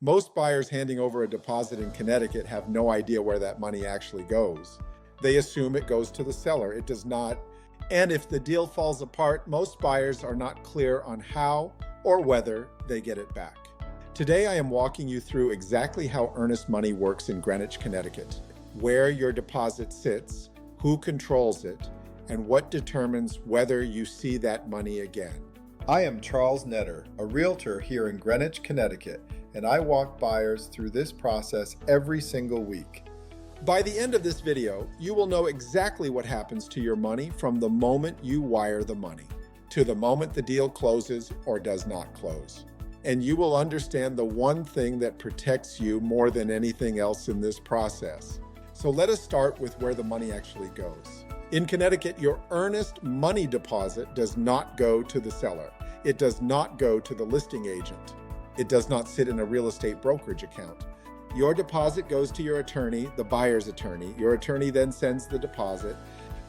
Most buyers handing over a deposit in Connecticut have no idea where that money actually goes. They assume it goes to the seller. It does not. And if the deal falls apart, most buyers are not clear on how or whether they get it back. Today, I am walking you through exactly how earnest money works in Greenwich, Connecticut, where your deposit sits, who controls it, and what determines whether you see that money again. I am Charles Nedder, a realtor here in Greenwich, Connecticut, and I walk buyers through this process every single week. By the end of this video, you will know exactly what happens to your money from the moment you wire the money to the moment the deal closes or does not close. And you will understand the one thing that protects you more than anything else in this process. So let us start with where the money actually goes. In Connecticut, your earnest money deposit does not go to the seller. It does not go to the listing agent. It does not sit in a real estate brokerage account. Your deposit goes to your attorney, the buyer's attorney. Your attorney then sends the deposit,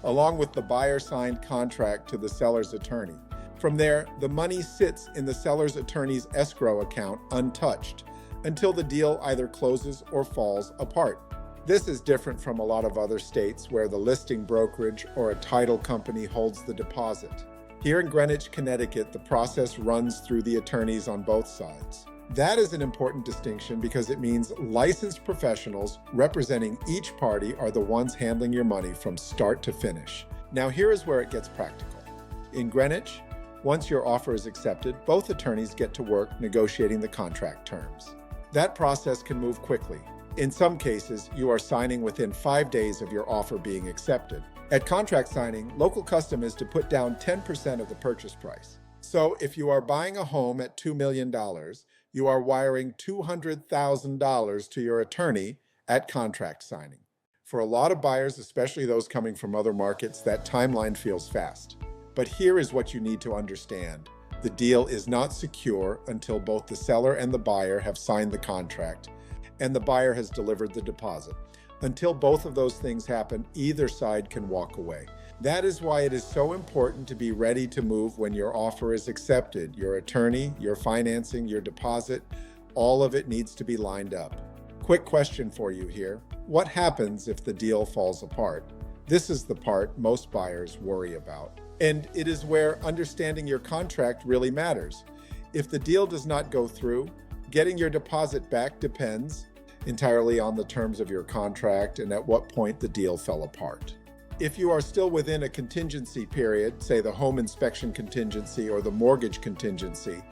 along with the buyer-signed contract, to the seller's attorney. From there, the money sits in the seller's attorney's escrow account untouched until the deal either closes or falls apart. This is different from a lot of other states where the listing brokerage or a title company holds the deposit. Here in Greenwich, Connecticut, the process runs through the attorneys on both sides. That is an important distinction because it means licensed professionals representing each party are the ones handling your money from start to finish. Now here is where it gets practical. In Greenwich, once your offer is accepted, both attorneys get to work negotiating the contract terms. That process can move quickly. In some cases, you are signing within 5 days of your offer being accepted. At contract signing, local custom is to put down 10% of the purchase price. So if you are buying a home at $2 million, you are wiring $200,000 to your attorney at contract signing. For a lot of buyers, especially those coming from other markets, that timeline feels fast. But here is what you need to understand. The deal is not secure until both the seller and the buyer have signed the contract and the buyer has delivered the deposit. Until both of those things happen, either side can walk away. That is why it is so important to be ready to move when your offer is accepted. Your attorney, your financing, your deposit, all of it needs to be lined up. Quick question for you here. What happens if the deal falls apart? This is the part most buyers worry about. And it is where understanding your contract really matters. If the deal does not go through, getting your deposit back depends entirely on the terms of your contract and at what point the deal fell apart. If you are still within a contingency period, say the home inspection contingency or the mortgage contingency,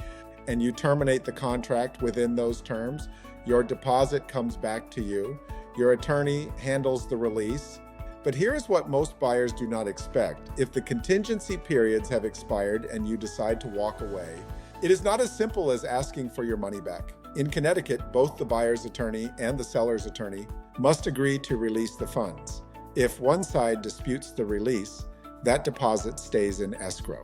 and you terminate the contract within those terms, your deposit comes back to you, your attorney handles the release. But here's what most buyers do not expect. If the contingency periods have expired and you decide to walk away, it is not as simple as asking for your money back. In Connecticut, both the buyer's attorney and the seller's attorney must agree to release the funds. If one side disputes the release, that deposit stays in escrow.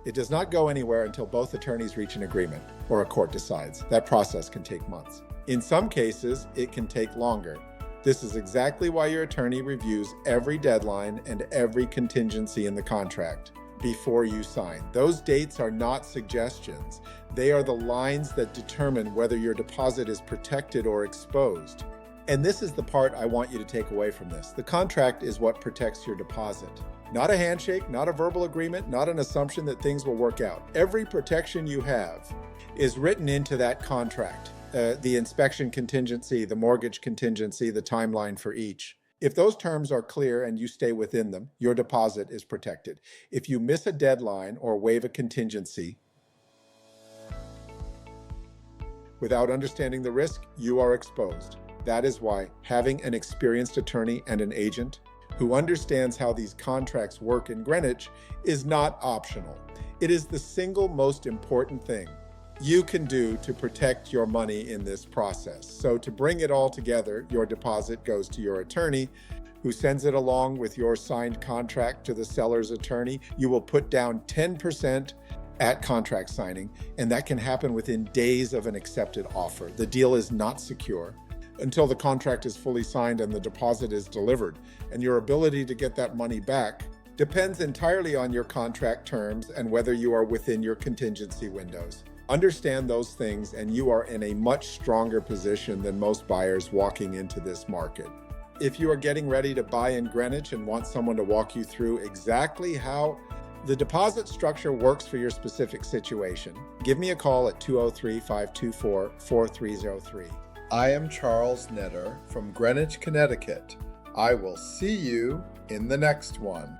It does not go anywhere until both attorneys reach an agreement or a court decides. That process can take months. In some cases, it can take longer. This is exactly why your attorney reviews every deadline and every contingency in the contract before you sign. Those dates are not suggestions. They are the lines that determine whether your deposit is protected or exposed. And this is the part I want you to take away from this. The contract is what protects your deposit. Not a handshake, not a verbal agreement, not an assumption that things will work out. Every protection you have is written into that contract. The inspection contingency, the mortgage contingency, the timeline for each. If those terms are clear and you stay within them, your deposit is protected. If you miss a deadline or waive a contingency, without understanding the risk, you are exposed. That is why having an experienced attorney and an agent who understands how these contracts work in Greenwich is not optional. It is the single most important thing you can do to protect your money in this process. So to bring it all together, your deposit goes to your attorney, who sends it along with your signed contract to the seller's attorney. You will put down 10% at contract signing, and that can happen within days of an accepted offer. The deal is not secure until the contract is fully signed and the deposit is delivered, and your ability to get that money back depends entirely on your contract terms and whether you are within your contingency windows. Understand those things, and you are in a much stronger position than most buyers walking into this market. If you are getting ready to buy in Greenwich and want someone to walk you through exactly how the deposit structure works for your specific situation, give me a call at 203-524-4303. I am Charles Nedder from Greenwich, Connecticut. I will see you in the next one.